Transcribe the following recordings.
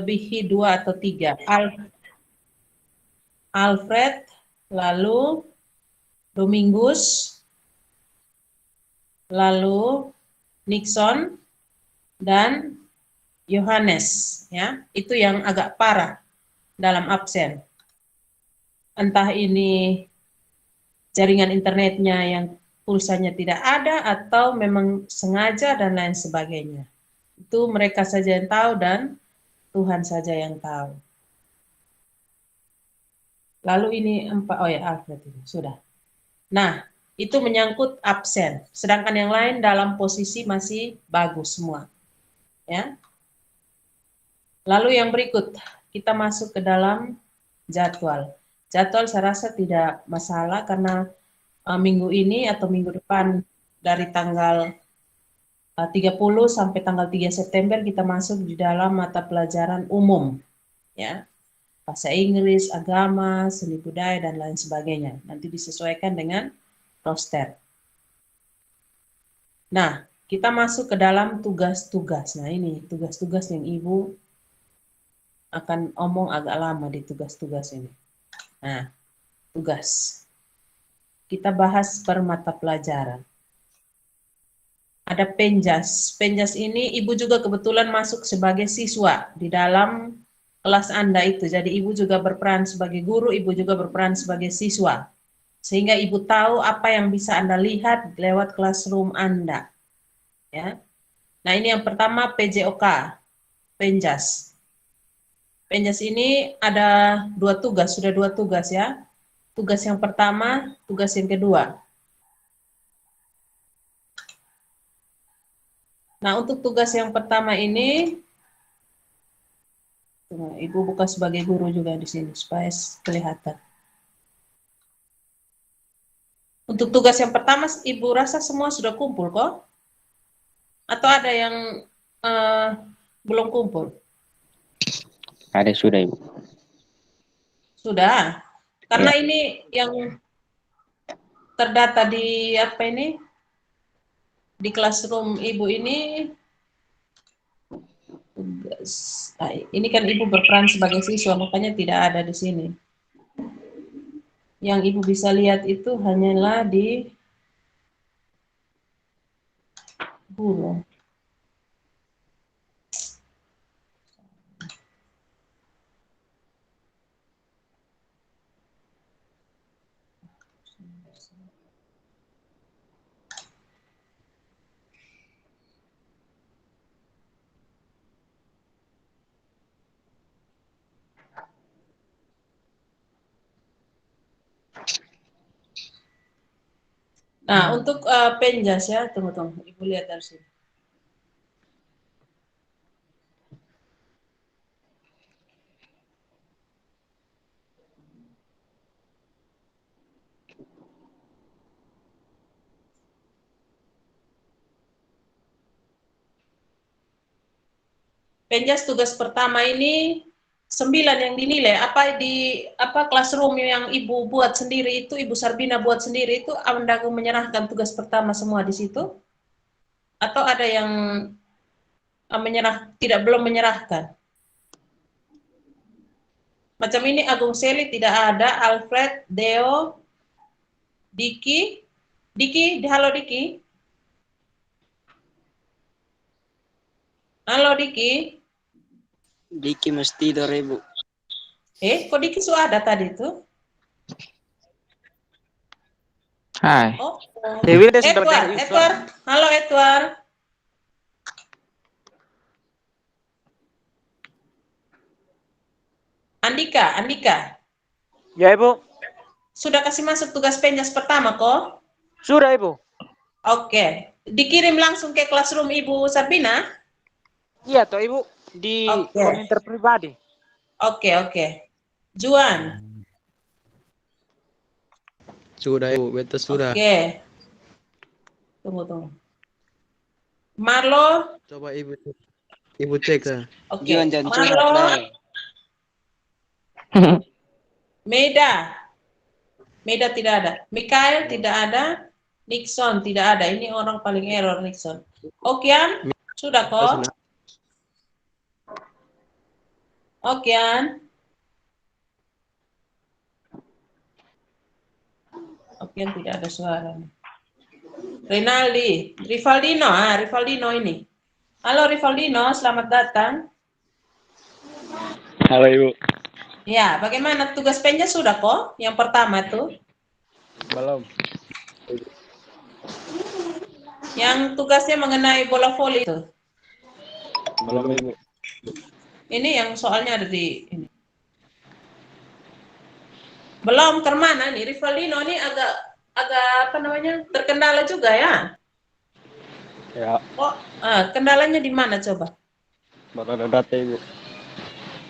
melebihi 2 atau 3. Alfred, lalu Domingus, lalu Nixon, dan Yohanes, ya, itu yang agak parah dalam absen. Entah ini jaringan internetnya yang pulsanya tidak ada atau memang sengaja dan lain sebagainya. Itu mereka saja yang tahu dan Tuhan saja yang tahu. Lalu ini Alfred ini sudah. Nah, itu menyangkut absen. Sedangkan yang lain dalam posisi masih bagus semua. Ya. Lalu yang berikut, kita masuk ke dalam jadwal. Jadwal saya rasa tidak masalah karena minggu ini atau minggu depan dari tanggal 30 sampai tanggal 3 September kita masuk di dalam mata pelajaran umum. Ya. Bahasa Inggris, agama, seni budaya, dan lain sebagainya. Nanti disesuaikan dengan roster. Nah, kita masuk ke dalam tugas-tugas. Nah, ini tugas-tugas yang Ibu akan omong agak lama di tugas-tugas ini. Nah, tugas. Kita bahas per mata pelajaran. Ada penjas. Penjas ini Ibu juga kebetulan masuk sebagai siswa di dalam kelas Anda itu. Jadi Ibu juga berperan sebagai guru, Ibu juga berperan sebagai siswa. Sehingga Ibu tahu apa yang bisa Anda lihat lewat classroom Anda. Ya. Nah, ini yang pertama PJOK, penjas. Penjas ini ada sudah dua tugas ya. Tugas yang pertama, tugas yang kedua. Nah, untuk tugas yang pertama ini, Ibu buka sebagai guru juga di sini supaya kelihatan. Untuk tugas yang pertama, Ibu rasa semua sudah kumpul kok? Atau ada yang belum kumpul? Ada sudah, Ibu. Sudah. Karena Ya. ini yang terdata di apa ini? Di classroom Ibu ini tugas. Nah, ini kan Ibu berperan sebagai siswa, makanya tidak ada di sini. Yang Ibu bisa lihat itu hanyalah di guru. Nah, untuk penjas ya, tunggu, Ibu lihat dari sini. Penjas tugas pertama ini 9 yang dinilai. Apa classroom yang Ibu buat sendiri itu, Ibu Sarbina buat sendiri itu, Anda menyerahkan tugas pertama semua di situ? Atau ada yang belum menyerahkan? Macam ini Agung Seli tidak ada, Alfred, Deo, Diki, halo Diki. Halo Diki. Diki mesti tidur, Ibu. Kok Diki sudah ada tadi tuh? Hai. Oh, Edward. Halo Edward. Andika. Ya, Ibu. Sudah kasih masuk tugas penjas pertama kok? Sudah, Ibu. Oke. Dikirim langsung ke classroom Ibu Sabina? Iya, toh Ibu. Di komentar pribadi. Oke. Juan. Sudah, Ibu. Betul sudah. Oke. Tunggu. Marlo. Coba Ibu cek. Oke. Marlo. Meda tidak ada. Mikael tidak ada. Nixon tidak ada. Ini orang paling error Nixon. Okian, sudah kok? Okian. Okian tidak ada suara. Rinaldi, Rivaldino ini. Halo Rivaldino, selamat datang. Halo Ibu. Ya, bagaimana tugas pennya sudah kok? Yang pertama tuh. Belum. Yang tugasnya mengenai bola voli itu. Belum Ibu. Ini yang soalnya ada di ini. Belum kemana nih? Rivaldino ini agak apa namanya? Terkendala juga ya? Ya, Oh, kendalanya di mana coba? baru ada data Ibu.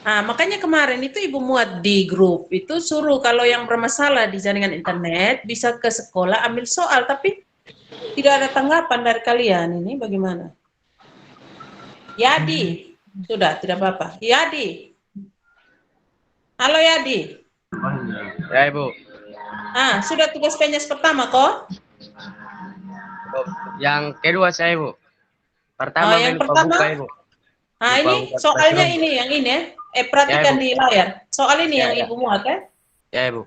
Nah, makanya kemarin itu Ibu muat di grup itu suruh kalau yang bermasalah di jaringan internet bisa ke sekolah ambil soal, tapi tidak ada tanggapan dari kalian. Ini bagaimana? Yadi, sudah tidak apa-apa. Yadi, halo Yadi. Ya Ibu. Sudah tugas penjas pertama kok? Yang kedua saya Ibu. Pertama Yang lupa pertama. buka Ibu. Ini soalnya ini yang ini ya. Perhatikan Ya, di layar. Soal ini Ya, yang ya. Ibu muat ya. Ya Ibu.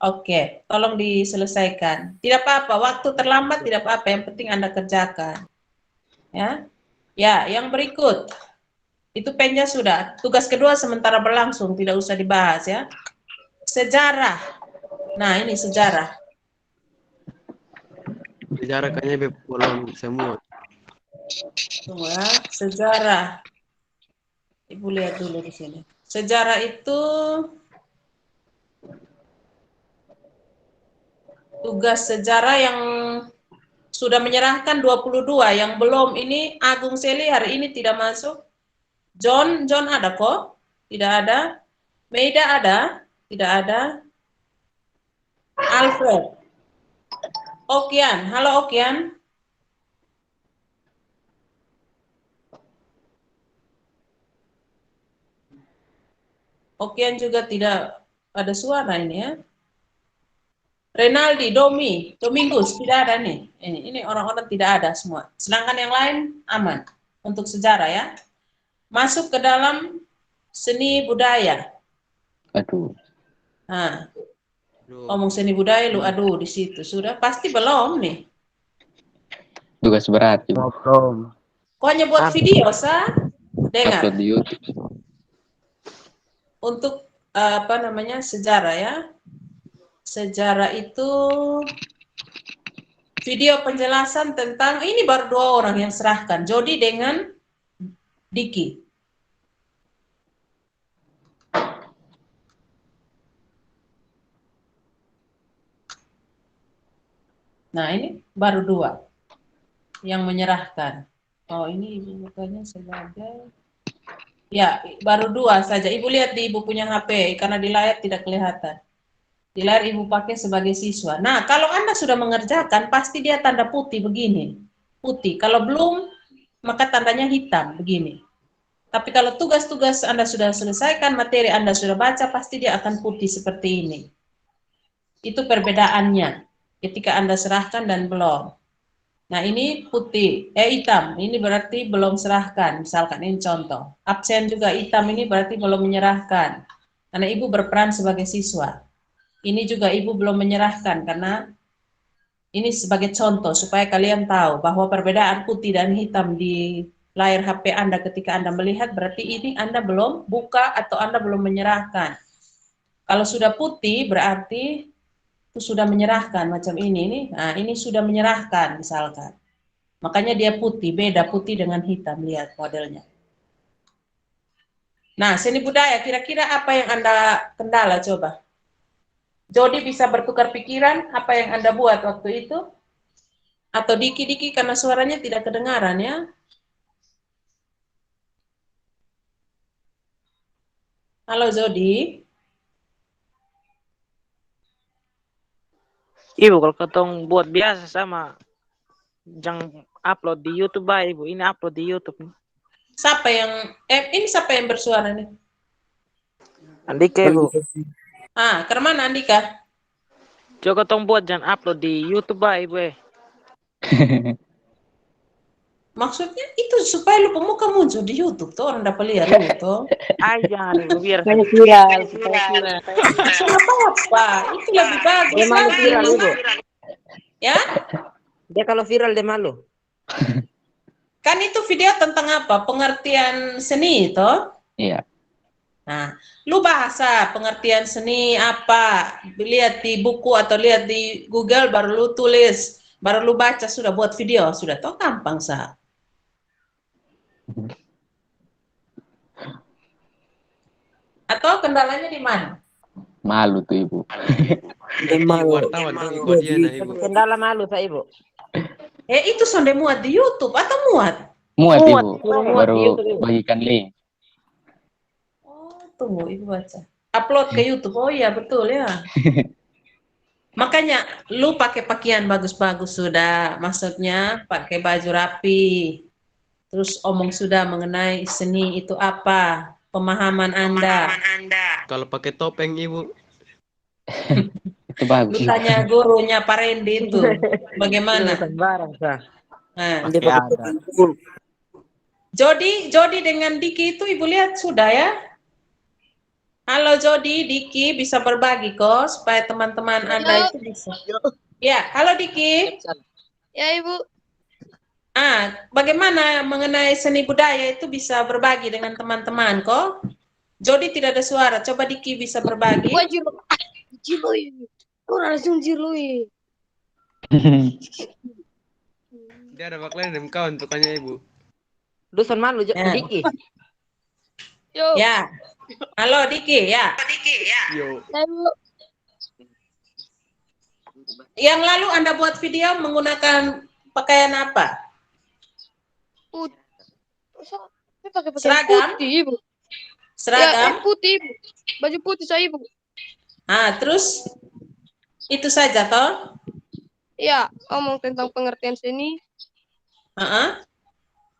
Oke, tolong diselesaikan. Tidak apa-apa, waktu terlambat tidak apa-apa, yang penting Anda kerjakan. Ya. Ya, yang berikut. Itu pennya sudah. Tugas kedua sementara berlangsung, tidak usah dibahas ya. Sejarah. Nah, ini sejarah. Sejarah kayaknya belum semua. Tunggu ya, sejarah. Ibu lihat dulu di sini. Sejarah itu tugas sejarah yang sudah menyerahkan 22, yang belum ini Agung Seli hari ini tidak masuk. John ada kok? Tidak ada. Meida ada? Tidak ada. Alfred. Okian, halo Okian. Okian juga tidak ada suara ini ya. Renaldi, Domingus tidak ada nih. Ini orang-orang tidak ada semua. Sedangkan yang lain aman untuk sejarah ya. Masuk ke dalam seni budaya. Aduh. Nah, ngomong seni budaya lu aduh di situ sudah pasti belum nih. Tugas berat Ibu. Belum. Kok hanya buat video dengar Upload di YouTube. untuk apa namanya sejarah ya. Sejarah itu video penjelasan tentang ini baru 2 orang yang serahkan, Jody dengan Diki. Nah, ini baru 2 yang menyerahkan. Oh, ini Ibu bukannya sebagai ya, baru 2 saja. Ibu lihat di Ibu punya HP karena di layar tidak kelihatan. Di layar Ibu pakai sebagai siswa. Nah, kalau Anda sudah mengerjakan, pasti dia tanda putih begini. Putih. Kalau belum, maka tandanya hitam begini. Tapi kalau tugas-tugas Anda sudah selesaikan, materi Anda sudah baca, pasti dia akan putih seperti ini. Itu perbedaannya ketika Anda serahkan dan belum. Nah, ini putih, hitam. Ini berarti belum serahkan. Misalkan ini contoh. Absen juga hitam, ini berarti belum menyerahkan. Karena Ibu berperan sebagai siswa. Ini juga Ibu belum menyerahkan karena ini sebagai contoh supaya kalian tahu bahwa perbedaan putih dan hitam di layar HP Anda ketika Anda melihat berarti ini Anda belum buka atau Anda belum menyerahkan. Kalau sudah putih berarti itu sudah menyerahkan macam ini nih. Nah, ini sudah menyerahkan misalkan. Makanya dia putih, beda putih dengan hitam, lihat modelnya. Nah, seni budaya kira-kira apa yang Anda kendala coba? Jody bisa bertukar pikiran apa yang Anda buat waktu itu? Atau Diki karena suaranya tidak kedengaran ya? Halo Jody. Ibu kalau ketong buat biasa sama jangan upload di YouTube Ibu. Ini upload di YouTube. Siapa yang ini siapa yang bersuara nih? Andika Ibu. Ke mana Andika? Coba ketong buat jangan upload di YouTube Ibu. Maksudnya itu supaya lu pemuka muncul di YouTube tuh orang dapat lihat lu tuh. Ay, jangan Ibu biar Supaya viral, supaya viral. Apa? Itu lebih Dia bagus malu lagi. viral, Ibu. Ya? Dia kalau viral dia malu. Kan itu video tentang apa? Pengertian seni itu. Iya. Nah, lu bahasa pengertian seni apa? Lihat di buku atau lihat di Google baru lu tulis, baru lu baca sudah buat video, sudah toh gampang sah. Atau kendalanya di mana? Malu tuh Ibu. Dia malu. Wartawan dong ikut dia nah Ibu. Kendala malu saya, Ibu. Itu sonde muat di YouTube atau muat? Muat Muat, Ibu. muat Baru di YouTube, Ibu. bagikan link. Oh, tunggu ibu baca. Upload ke YouTube. Oh iya betul ya. Makanya lu pakai pakaian bagus-bagus sudah, maksudnya pakai baju rapi. Terus omong sudah mengenai seni itu apa, pemahaman Anda. Kalau pakai topeng Ibu. Itu bagus. Lu tanya gurunya Pak Randy itu bagaimana? Sembarang, sah. Nah, Dia Pakai pakai ada. topeng. Jody dengan Diki itu ibu lihat sudah ya? Halo Jody, Diki bisa berbagi kok supaya teman-teman Anda itu bisa. Ya, halo Diki. Ya Ibu, Bagaimana mengenai seni budaya itu bisa berbagi dengan teman-teman kok? Jody tidak ada suara, coba Diki bisa berbagi. gua Jirui. Gua langsung Jirui. Dia ada baklain kawan untuk tanya Ibu. Dusun malu, Ya. Diki. Yo, Ya, halo Diki ya. Yo. ya Ibu. Yang lalu Anda buat video menggunakan pakaian apa? Saya pakai pakaian Seragam? putih Ibu. Seragam? Ya, putih Ibu. Baju putih saya Ibu. Terus itu saja toh? Ya, omong tentang pengertian seni.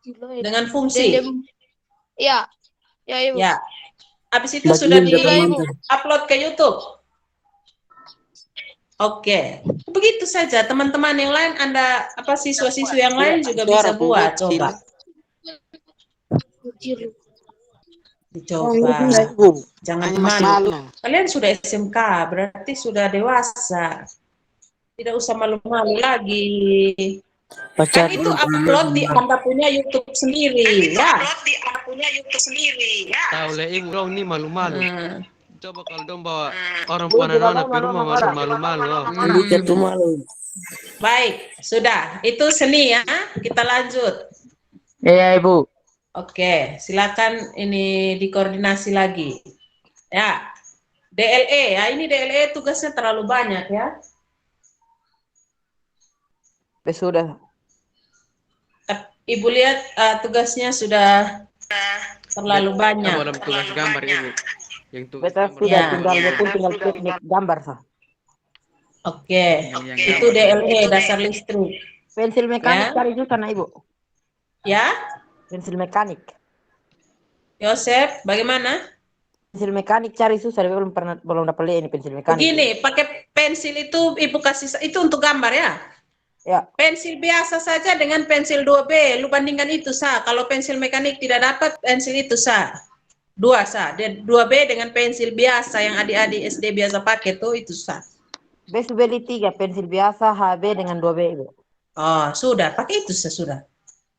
Gila, ya. Dengan fungsi. Ya, ya Ibu. Ya. Habis itu sudah Gila, Ibu. di-upload ke YouTube. Oke. Begitu saja teman-teman yang lain Anda siswa-siswa yang lain juga bisa buat coba. Dicoba. Jangan malu. Kalian sudah SMK, berarti sudah dewasa. Tidak usah malu-malu lagi. Kan itu upload di Anda punya YouTube sendiri, ya. Tahu le Ibu dong ini malu-malu. Coba kalau dong bawa orang Lu panah juga di rumah masih malu-malu. Baik, sudah. Itu seni ya. Kita lanjut. Iya, Ibu. Oke, silakan ini dikoordinasi lagi. Ya. DLE ya, ini DLE tugasnya terlalu banyak ya. Sudah. Ibu lihat tugasnya sudah terlalu banyak. Dalam tugas gambar Ibu. Yang tugas Betul, gambar. sudah Ya. tinggal teknik gambar, sah. Oke, itu DLE dasar listrik. Pensil mekanik Ya. cari susah, nah, Ibu. Ya, Pensil mekanik. Yosef, bagaimana? Pensil mekanik cari susah, dia belum dapat lihat ini pensil mekanik. Begini, pakai pensil itu Ibu kasih itu untuk gambar ya. Ya. Pensil biasa saja dengan pensil 2B, lu bandingkan itu sah. Kalau pensil mekanik tidak dapat, pensil itu sah. 2 sah. Dan 2B dengan pensil biasa yang adik-adik SD biasa pakai itu sah. B beli 3 pensil biasa, HB dengan 2B, Ibu. Oh, sudah, pakai itu sah sudah.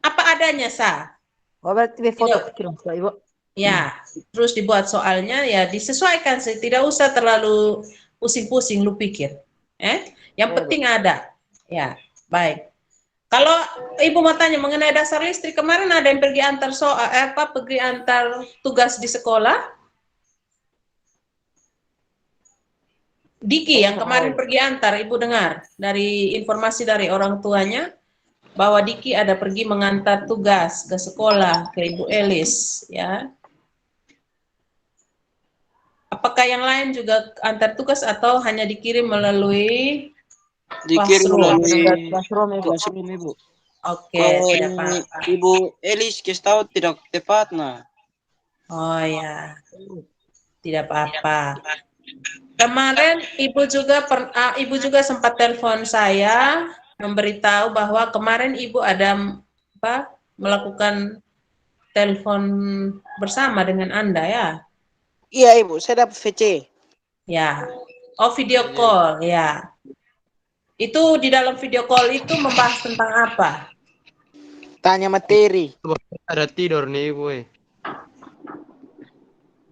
Apa adanya sah. Oh, berarti B foto Tidak. kirim ke Ibu. Ya, terus dibuat soalnya ya disesuaikan sih, tidak usah terlalu pusing-pusing lu pikir. Yang penting ada. Ya, baik. Kalau Ibu mau tanya mengenai dasar listrik, kemarin ada yang pergi antar pergi antar tugas di sekolah? Diki yang kemarin pergi antar, Ibu dengar dari informasi dari orang tuanya bahwa Diki ada pergi mengantar tugas ke sekolah ke Ibu Elis, ya. Apakah yang lain juga antar tugas atau hanya dikirim melalui Dikirim melalui Classroom, Ibu. Classroom Ibu. Oke, Kalau tidak ini apa-apa. Ibu Elis kasih tahu tidak tepat nah. Oh ya, tidak apa-apa. Kemarin Ibu juga sempat telepon saya memberitahu bahwa kemarin Ibu ada melakukan telepon bersama dengan Anda ya? Iya Ibu, saya dapat VC. Ya. Oh, video call, ya. Itu di dalam video call itu membahas tentang apa? Tanya materi. Ada tidur nih ibu.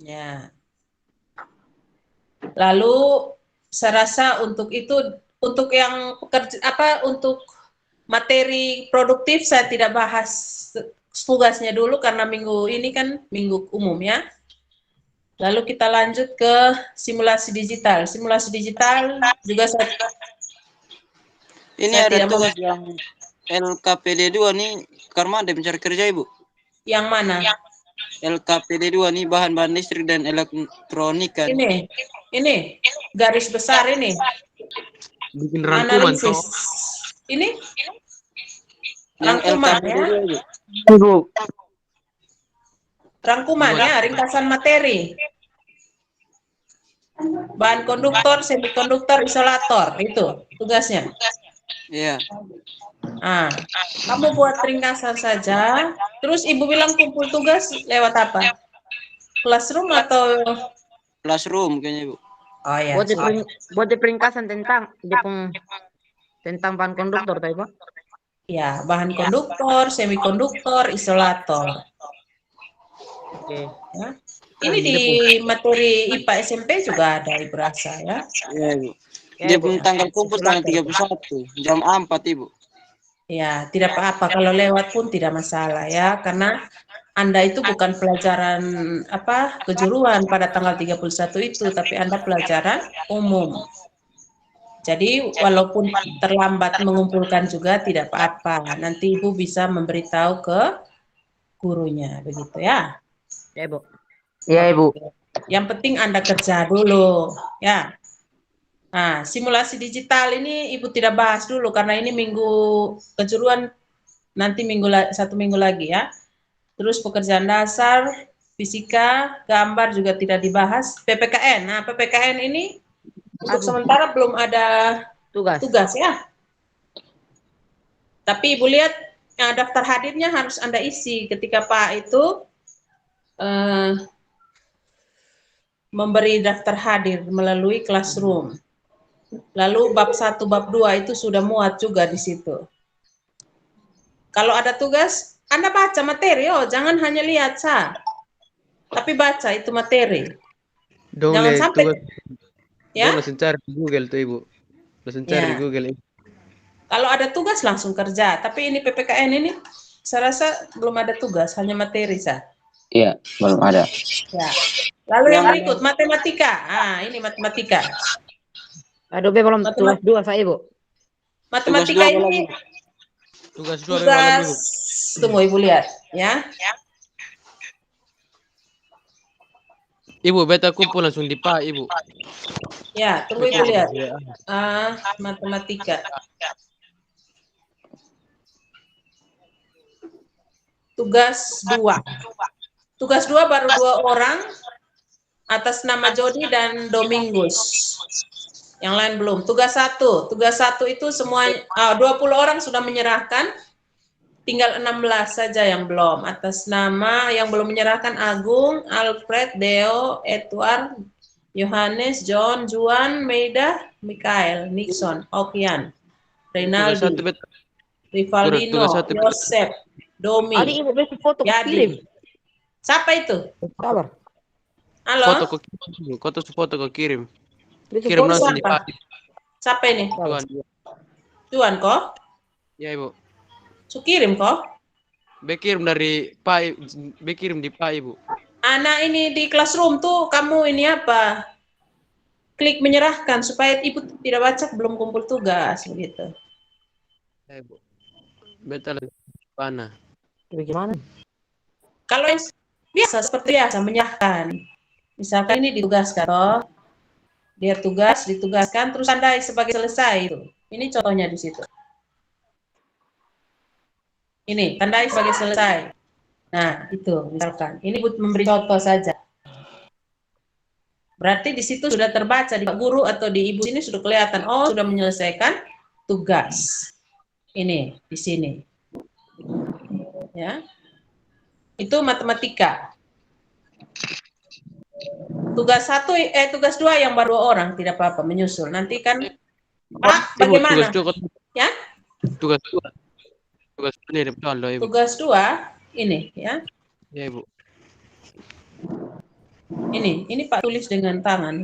Ya. Lalu saya rasa untuk itu, untuk yang pekerja untuk materi produktif saya tidak bahas tugasnya dulu karena minggu ini kan minggu umum ya. Lalu kita lanjut ke simulasi digital. Simulasi digital juga Ini saya ada tidak tugas yang LKPD 2 nih, karena ada mencari kerja Ibu. yang mana? LKPD 2 nih bahan-bahan listrik dan elektronik kan. Ini garis besar ini. Bikin rangkuman Analisis. toh. Ini Yang rangkuman LKPD ya. 2 Ibu. Ibu. Rangkuman ya, ringkasan materi. Bahan konduktor, semikonduktor, isolator, itu tugasnya. Iya. Ah, kamu buat ringkasan saja. Terus ibu bilang kumpul tugas lewat apa? Classroom atau? Classroom kayaknya Ibu. Oh ya. Buat di peringkasan tentang bahan konduktor tadi Pak. Ya, bahan konduktor, semikonduktor, isolator. Oke. Ya. Ini di materi IPA SMP juga ada Ibu rasa ya. Iya Ibu. Ya, Dia Ibu. pun tanggal kumpul tanggal 31 jam 4 Ibu. Ya, tidak apa-apa kalau lewat pun tidak masalah ya, karena Anda itu bukan pelajaran kejuruan pada tanggal 31 itu, tapi Anda pelajaran umum. Jadi walaupun terlambat mengumpulkan juga tidak apa-apa. Nanti Ibu bisa memberitahu ke gurunya, begitu ya. Ya, Ibu. Ya, Ibu. Yang penting Anda kerja dulu, ya. Nah, simulasi digital ini Ibu tidak bahas dulu karena ini minggu kejuruan, nanti satu minggu lagi ya. Terus pekerjaan dasar, fisika, gambar juga tidak dibahas. PPKN, nah PPKN ini untuk sementara belum ada tugas ya. Tapi Ibu lihat daftar hadirnya harus Anda isi ketika Pak itu memberi daftar hadir melalui Classroom. Lalu bab 1, bab 2 itu sudah muat juga di situ. Kalau ada tugas, Anda baca materi, jangan hanya lihat tapi baca itu materi. Jangan sampai tugas, ya. Langsung cari di Google tuh Ibu. Langsung cari di Google. Kalau ada tugas langsung kerja, tapi ini PPKN ini saya rasa belum ada tugas, hanya materi Iya, belum ada. Ya. Lalu yang berikut matematika. Ini matematika. Aduh, belum tugas 2 saya, Ibu. Matematika ini tugas tunggu Ibu lihat ya. Ibu beta kumpul langsung di Pak Ibu. Ya, tunggu Ibu lihat. Matematika. Tugas 2. Tugas 2 baru 2 orang atas nama Jody dan Domingus. Yang lain belum. Tugas 1 itu semua 20 orang sudah menyerahkan, tinggal 16 saja yang belum. Atas nama yang belum menyerahkan Agung, Alfred, Deo, Edward, Yohanes, John, Juan, Meida, Mikael, Nixon, Okian, Renaldi, Rivalino, Yosef, Domi, Adik Ibu besok foto kirim. Siapa itu? Sabar. Halo? Foto kau kirim. Besok Kirim foto. langsung di Pak. Siapa ini? Juan kok? Ya Ibu. Kirim kok? Kirim dari Pak, kirim di Pak Ibu. Anak ini di Classroom tuh kamu ini apa? Klik menyerahkan supaya Ibu tidak baca belum kumpul tugas begitu. Ya Ibu. Beta lagi mana? Bagaimana? Kalau yang biasa seperti biasa menyerahkan. Misalkan ini ditugaskan dia ditugaskan terus tandai sebagai selesai itu. Ini contohnya di situ. Ini tandai sebagai selesai. Nah, itu misalkan. Ini buat memberi contoh saja. Berarti di situ sudah terbaca di Pak Guru atau di Ibu sini sudah kelihatan sudah menyelesaikan tugas. Ini di sini. Ya. Itu matematika. Tugas 2 yang baru 2 orang tidak apa-apa menyusul. Nanti kan Pak, Ibu, bagaimana? Ya? Tugas 2. Tugas ini betul loh, Ibu. Tugas 2 ini ya. Ya, Ibu. Ini Pak tulis dengan tangan.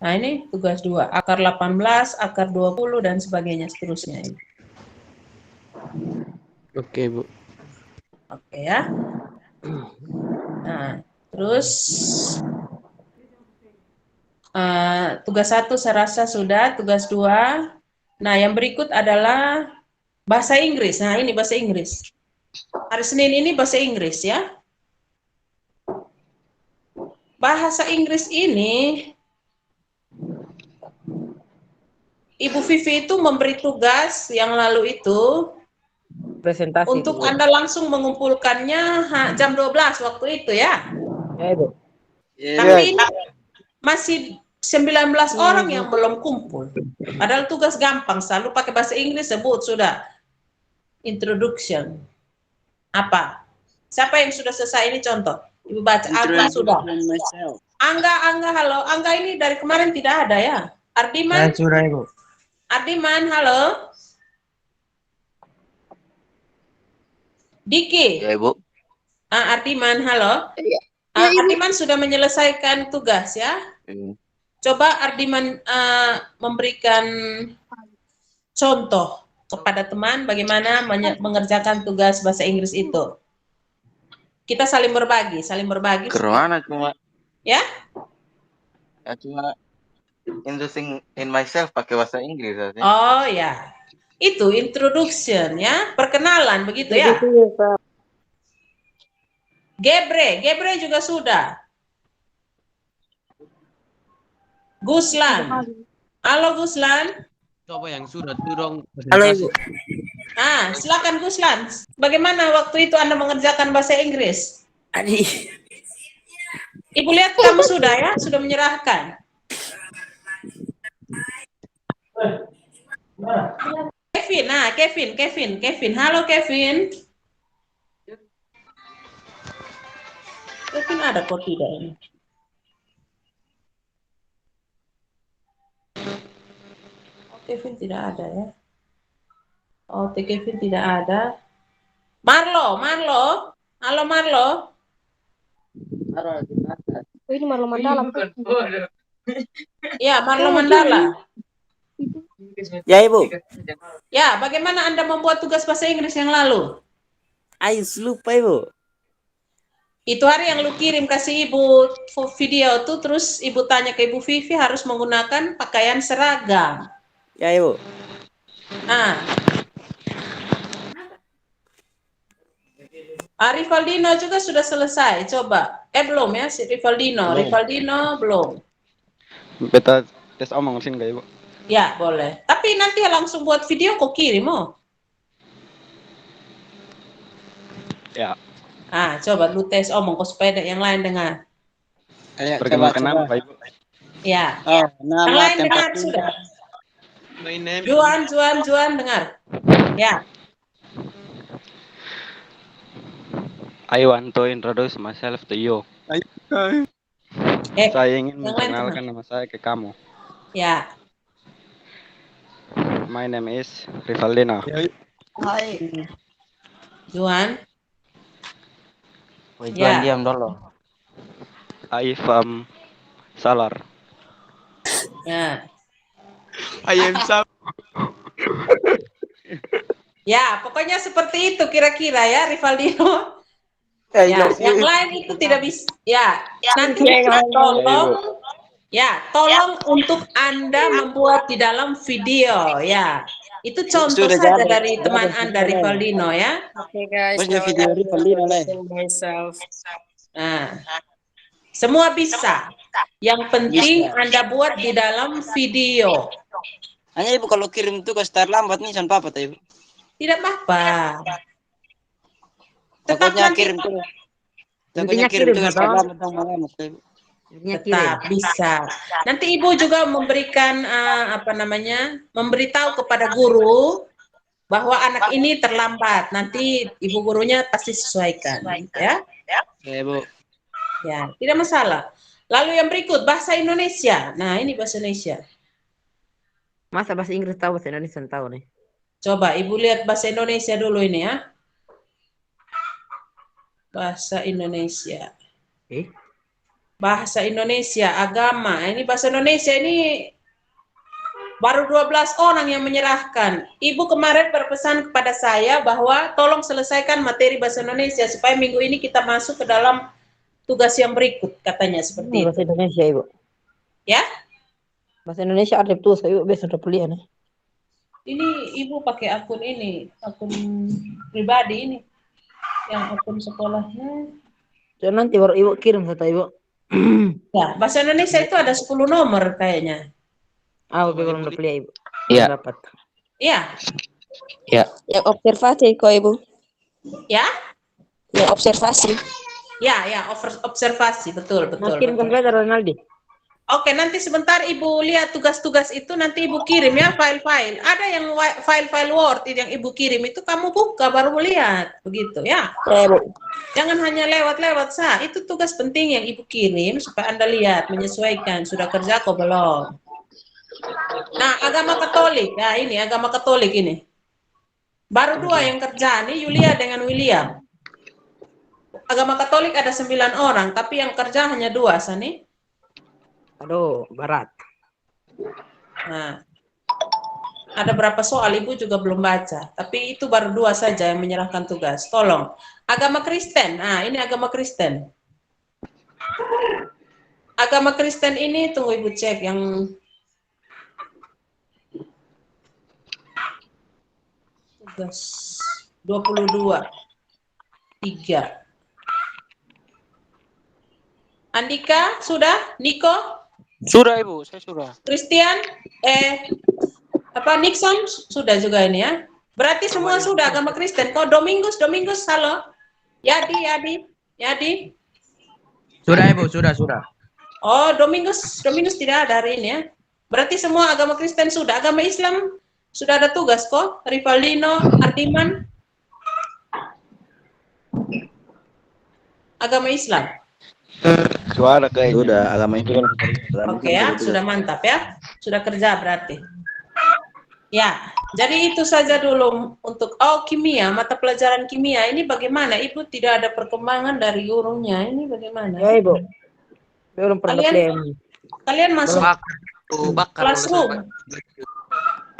Nah, ini tugas 2, akar 18, akar 20 dan sebagainya seterusnya. Oke, Ibu. Oke ya. Nah, terus tugas 1 saya rasa sudah, tugas 2. Nah, yang berikut adalah bahasa Inggris. Nah, ini bahasa Inggris. Hari Senin ini bahasa Inggris ya. Bahasa Inggris ini Ibu Vivi itu memberi tugas yang lalu itu Presentasi. untuk Bu. Anda langsung mengumpulkannya jam 12 waktu itu ya. Ya, Ibu. Tapi ini masih 19 orang yang belum kumpul. Padahal tugas gampang, selalu pakai bahasa Inggris sebut sudah. Introduction. Apa? Siapa yang sudah selesai ini contoh? Ibu baca. Angga sudah. Angga, halo. Angga ini dari kemarin tidak ada ya. Ardiman. Sudah, Ibu. Ardiman, halo. Diki. Ya, Ibu. Ardiman, halo. Iya. Ardiman sudah menyelesaikan tugas ya. Coba Ardiman memberikan contoh kepada teman bagaimana mengerjakan tugas bahasa Inggris itu. Kita saling berbagi. Kemana cuma? Ya? Ya cuma introducing in myself pakai bahasa Inggris aja. Oh ya. Itu introduction ya, perkenalan begitu ya. Gebre juga sudah. Guslan. Halo Guslan. Coba yang sudah tuh dong. Halo, Ibu. Silakan Guslan. Bagaimana waktu itu Anda mengerjakan bahasa Inggris? Adi. Ibu lihat kamu sudah ya, sudah menyerahkan. Kevin. Halo Kevin. Kevin ada kok tidak ini? Kevin tidak ada ya. Kevin tidak ada. Marlo. Halo Marlo. Oh, ini Marlo Mandala. Ya, Marlo Mandala. Ya, Ibu. Ya, bagaimana Anda membuat tugas bahasa Inggris yang lalu? Ayo, lupa, Ibu. Itu hari yang lu kirim kasih Ibu video tuh, terus Ibu tanya ke Ibu Vivi harus menggunakan pakaian seragam. Ya, Ibu. Rivaldino juga sudah selesai. Coba. Belum ya si Rivaldino. Rivaldino belum. Beta tes omong sini nggak, Ibu? Ya, boleh. Tapi nanti langsung buat video kok kirim Ya. Coba lu tes omong kok supaya yang lain dengar. Perkenalkan nama, Pak, Ibu. Ya. Nama, Yang lain tempat dengar tinggal. sudah. My name. Juan dengar. Ya. I want to introduce myself to you. Saya ingin memperkenalkan nama saya ke kamu. Ya. My name is Rivaldino. Juan. Juan diam dulu. I from Salar. Ya. I am Sam. Ya, pokoknya seperti itu kira-kira ya, Rivaldino. Ya, yang lain itu tidak bisa. Ya, nanti tolong untuk Anda membuat di dalam video ya. Itu contoh Sudah saja jadi. dari teman Anda Rivaldino ya. Oke guys. Punya video Rivaldino lah. Semua bisa. Yang penting Anda buat di dalam video. Hanya Ibu kalau kirim tugas terlambat nih jangan apa-apa, Ibu. Tidak apa-apa. Tetap Takutnya nanti kirim tugas. Intinya Takutnya kirim kirim, tugas Bang. terlambat dong malam, Ibu. tetap bisa. Nanti Ibu juga memberikan memberitahu kepada guru bahwa anak ini terlambat. Nanti ibu gurunya pasti sesuaikan, ya. Ya, Bu. Ya, tidak masalah. Lalu yang berikut bahasa Indonesia. Nah, ini bahasa Indonesia. Masa bahasa Inggris tahu, bahasa Indonesia tahu nih. Coba ibu lihat bahasa Indonesia dulu ini ya. Bahasa Indonesia. Bahasa Indonesia, agama. Ini bahasa Indonesia ini baru 12 orang yang menyerahkan. Ibu kemarin berpesan kepada saya bahwa tolong selesaikan materi bahasa Indonesia supaya minggu ini kita masuk ke dalam tugas yang berikut, katanya seperti itu. Bahasa Indonesia, Ibu. Ya? Bahasa Indonesia ada tuh, saya biasa udah kuliah nih. Ini ibu pakai akun ini, akun pribadi ini. Yang akun sekolahnya. So, nanti baru Ibu kirim kata Ibu. Ya, bahasa Indonesia itu ada 10 nomor kayaknya. Belum udah kuliah Ibu. Iya. Dapat. Iya. Ya. Yang observasi kok Ibu. Ya? Yang observasi. Ya, observasi, betul. Mau kirim ke saya, Ronaldi. Oke, nanti sebentar Ibu lihat tugas-tugas itu, nanti Ibu kirim ya file-file. Ada yang file-file Word yang Ibu kirim itu kamu buka baru lihat, begitu ya. Ya, Bu. Jangan hanya lewat-lewat sah. Itu tugas penting yang Ibu kirim supaya Anda lihat, menyesuaikan sudah kerja kok belum. Nah, agama Katolik. Nah, ini agama Katolik ini. Baru 2 yang kerja nih, Yulia dengan William. Agama Katolik ada 9 orang, tapi yang kerja hanya 2, Sani. Aduh, berat. Nah, ada berapa soal Ibu juga belum baca, tapi itu baru 2 saja yang menyerahkan tugas. Tolong. Agama Kristen. Nah, ini agama Kristen. Agama Kristen ini tunggu Ibu cek yang tugas 22 3. Andika sudah? Niko? Sudah Ibu, saya sudah. Christian, Nixon sudah juga ini ya. Berarti semua sudah agama Kristen. Kok Domingus, halo. Yadi. Sudah Ibu, sudah. Oh, Domingus tidak ada hari ini ya. Berarti semua agama Kristen sudah. Agama Islam sudah ada tugas kok. Rivaldino, Ardiman. Agama Islam. Suara kayaknya. Sudah, agama itu. Oke ya, sudah mantap ya. Sudah kerja berarti. Ya, jadi itu saja dulu untuk kimia, mata pelajaran kimia. Ini bagaimana? Ibu tidak ada perkembangan dari gurunya. Ini bagaimana? Ya Ibu. Belum pernah Kalian masuk classroom.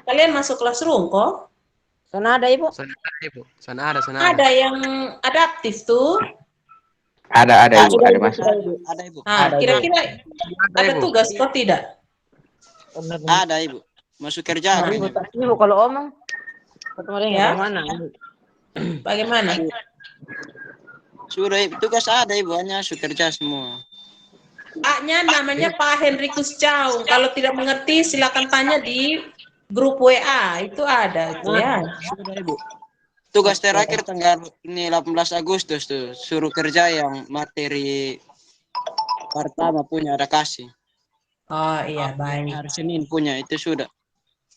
Kalian masuk classroom kok? Sana ada Ibu? Sana ada. Ada yang adaptif tuh. Ada Ibu, ada Mas. Ada Ibu. Nah, kira-kira ada tugas kok tidak? Ada Ibu. Masuk kerja. Ibu kalau omong, Ya. mana? Bagaimana? Sudah Ibu, tugas ada Ibu, hanya masuk kerja semua. A-nya namanya Pak Henrikus Caung. Kalau tidak mengerti silakan tanya di grup WA. Itu ada itu ya. Sudah Ibu. Tugas terakhir tanggal ini 18 Agustus tuh, suruh kerja yang materi pertama punya ada kasih. Oh iya, baik. Hari Senin punya itu sudah.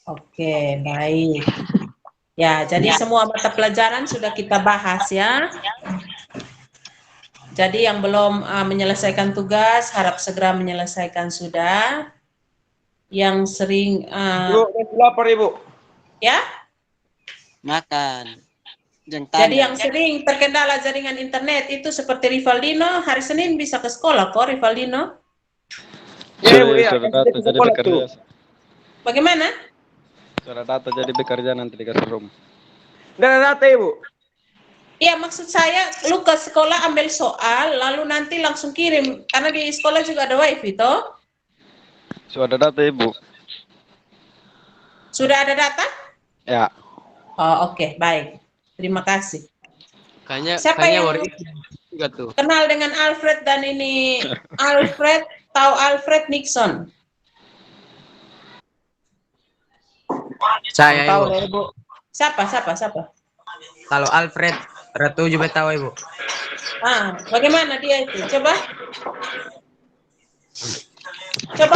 Oke, baik. Ya, jadi semua mata pelajaran sudah kita bahas ya. Jadi yang belum menyelesaikan tugas harap segera menyelesaikan sudah. Yang sering lapar Ibu. ya. Makan. Jadi yang sering terkendala jaringan internet itu seperti Rivaldino, hari Senin bisa ke sekolah kok Rivaldino. Sudah data jadi bekerja. Bagaimana? Sudah data jadi bekerja nanti di classroom. Nggak ada data Ibu. Iya, maksud saya lu ke sekolah ambil soal lalu nanti langsung kirim karena di sekolah juga ada wifi toh. Sudah data Ibu. Sudah ada data? Ya. Oh, oke, baik. Terima kasih. Siapa Kayaknya yang juga tuh. kenal dengan Alfred dan ini Alfred tahu Alfred Nixon? Saya Tahu Ibu. ya Ibu. Siapa? Kalau Alfred, Ratu juga tahu Ibu. Bagaimana dia itu? Coba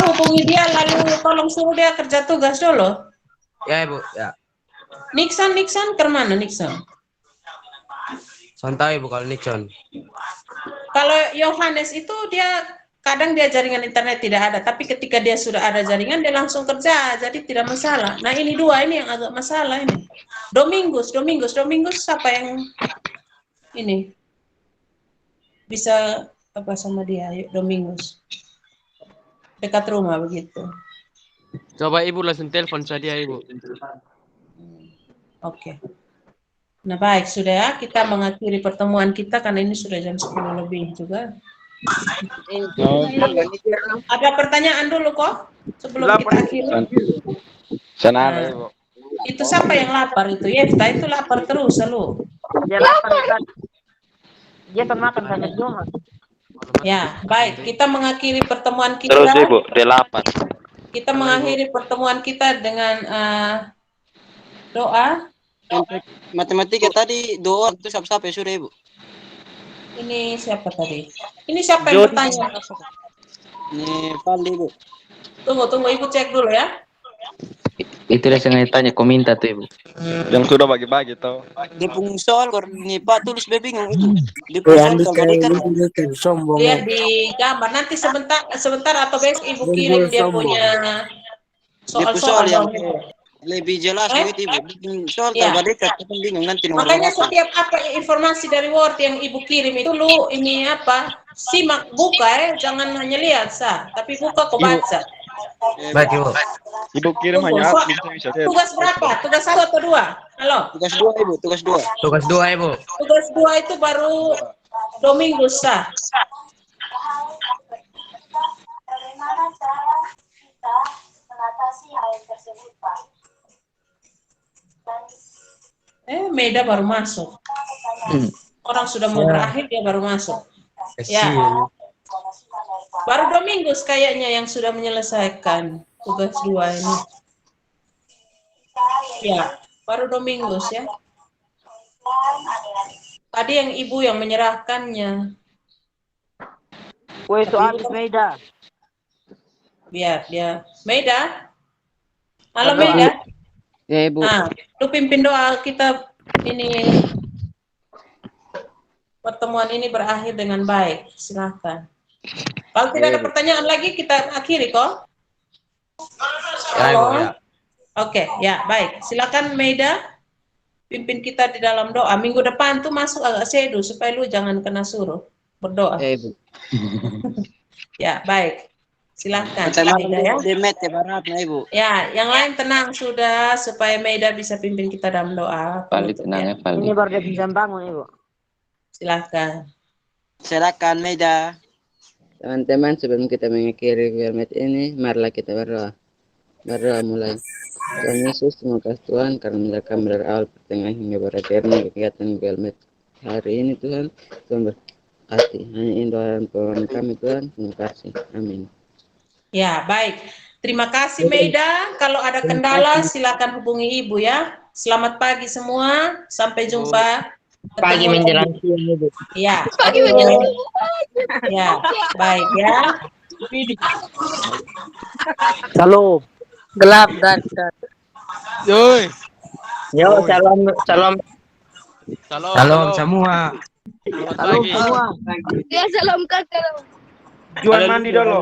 hubungi dia lalu tolong suruh dia kerja tugas dulu. Ya Ibu, ya. Nixon ke mana Nixon? Santai ibu kalau Nixon. Kalau Yohanes itu dia kadang dia jaringan internet tidak ada, tapi ketika dia sudah ada jaringan dia langsung kerja, jadi tidak masalah. Nah ini dua ini yang agak masalah ini. Domingus siapa yang ini bisa apa sama dia? Yuk, Domingus dekat rumah begitu. Coba ibu langsung telepon saja ibu. Oke. Nah baik sudah ya, kita mengakhiri pertemuan kita karena ini sudah jam 10 lebih juga. Ada pertanyaan dulu kok sebelum kita akhiri. Sana Nah, ibu. itu siapa yang lapar itu? Yefta itu lapar terus selalu. Dia lapar, Ustaz. Dia makan sampai Jumat. Ya, baik. Kita mengakhiri pertemuan kita. Terus ibu, dia lapar. Kita mengakhiri pertemuan kita dengan doa. Untuk matematika tadi doa itu siapa ya sudah ibu? Ini siapa tadi? Ini siapa yang bertanya? Ini Valdi ibu. Tunggu, Ibu cek dulu ya. Itu dia sengaja tanya, kau minta tuh ibu. Yang sudah bagi-bagi tau. Dia pun soal ini Pak tulis bingung itu. Dia pun soal kalau tadi kan Lihat di gambar. Nanti sebentar atau besok Ibu kirim dia punya dia pun soal-soal. soal yang lebih jelas begitu ibu. Dia pun soal Ya. kalau dekat dia pun bingung nanti nomor Makanya berapa. setiap apa informasi dari Word yang Ibu kirim itu lu ini apa? Simak, buka jangan hanya lihat tapi buka kau baca. Baik ibu. Ibu kirim Tunggu, hanya so- bisa Tugas berapa? Tugas 1 atau 2? Halo. Tugas 2 ibu, tugas 2. Tugas 2 ibu. Tugas 2 itu baru Domingus sah. Bagaimana cara kita mengatasi hal tersebut, Pak? Meda baru masuk. Orang sudah mau berakhir dia baru masuk. Ya. Baru Domingus kayaknya yang sudah menyelesaikan tugas 2 ini. Ya, baru Domingus ya. Tadi yang ibu yang menyerahkannya. Kue soal Meda. Biar dia. Meda? Halo Meda? Ya ibu. Nah, lu pimpin doa kita ini. Pertemuan ini berakhir dengan baik. Silakan. Kalau tidak ada pertanyaan lagi, kita akhiri kok. Ya ibu ya. Oke, ya baik. Silakan Meda, pimpin kita di dalam doa. Minggu depan tuh masuk agak sedu supaya lu jangan kena suruh berdoa. Ya ibu. Ya baik. Silakan. Macam Meda, ya. Demet ya baratnya ibu. Ya, yang lain tenang sudah supaya Meda bisa pimpin kita dalam doa. Valid Penutup, tenang ya. ya Valid. Ini baru dia bisa bangun, Ibu. Silakan. Silakan Meda. Teman-teman, sebelum kita mengakhiri Gelmet ini, marilah kita berdoa. Berdoa mulai. Tuhan Yesus, terima kasih Tuhan karena menyerahkan dari awal pertengahan hingga berakhirnya kegiatan Gelmet hari ini Tuhan. Tuhan berkati. Hanya ini doa dan permohonan kami Tuhan. Terima kasih. Amin. Ya, baik. Terima kasih Meda. Kalau ada kendala silakan hubungi Ibu ya. Selamat pagi semua. Sampai jumpa. Pagi menjelang siang, Ibu. Ya. Pagi menjelang. Ya, baik ya. Salam. Gelap dan Yoi. yo salam. Salam. Salam semua. Selamat Salam pagi. semua. Ya, salam kakak. Jual mandi dulu.